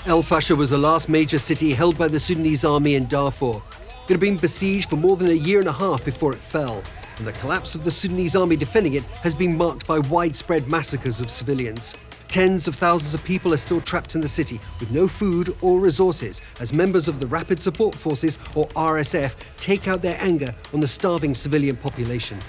El-Fasher was the last major city held by the Sudanese army in Darfur. It had been besieged for more than a year and a half before it fell, and the collapse of the Sudanese army defending it has been marked by widespread massacres of civilians. Tens of thousands of people are still trapped in the city with no food or resources as members of the Rapid Support Forces, or RSF, take out their anger on the starving civilian population.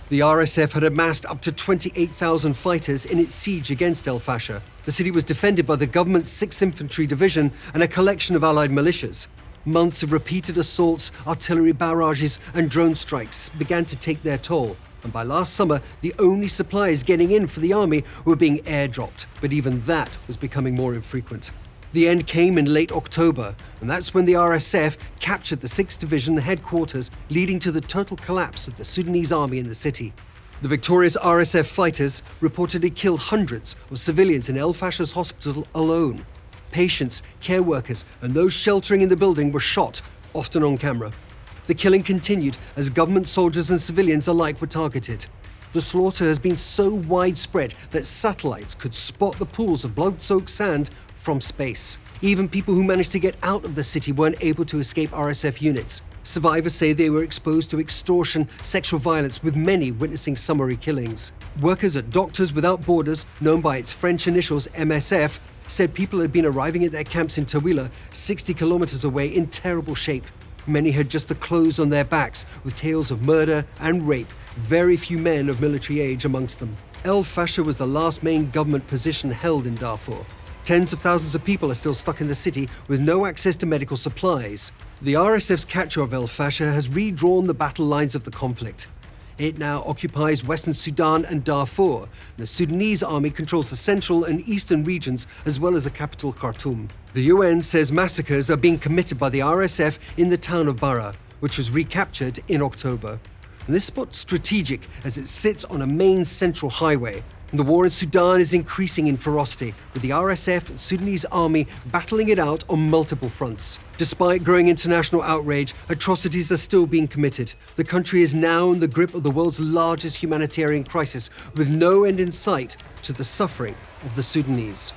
The RSF had amassed up to 28,000 fighters in its siege against el-Fasher. The city was defended by the government's 6th Infantry Division and a collection of allied militias. Months of repeated assaults, artillery barrages and drone strikes began to take their toll, and by last summer, the only supplies getting in for the army were being airdropped, but even that was becoming more infrequent. The end came in late October, and that's when the RSF captured the 6th Division headquarters, leading to the total collapse of the Sudanese army in the city. The victorious RSF fighters reportedly killed hundreds of civilians in el-Fasher's hospital alone. Patients, care workers, and those sheltering in the building were shot, often on camera. The killing continued as government soldiers and civilians alike were targeted. The slaughter has been so widespread that satellites could spot the pools of blood-soaked sand from space. Even people who managed to get out of the city weren't able to escape RSF units. Survivors say they were exposed to extortion, sexual violence, with many witnessing summary killings. Workers at Doctors Without Borders, known by its French initials MSF, said people had been arriving at their camps in Tawila, 60 kilometers away, in terrible shape. Many had just the clothes on their backs, with tales of murder and rape, very few men of military age amongst them. El-Fasher was the last main government position held in Darfur. Tens of thousands of people are still stuck in the city with no access to medical supplies. The RSF's capture of el-Fasher has redrawn the battle lines of the conflict. It now occupies western Sudan and Darfur. The Sudanese army controls the central and eastern regions as well as the capital Khartoum. The UN says massacres are being committed by the RSF in the town of Bara, which was recaptured in October. And this spot's strategic as it sits on a main central highway. And the war in Sudan is increasing in ferocity, with the RSF and Sudanese army battling it out on multiple fronts. Despite growing international outrage, atrocities are still being committed. The country is now in the grip of the world's largest humanitarian crisis, with no end in sight to the suffering of the Sudanese.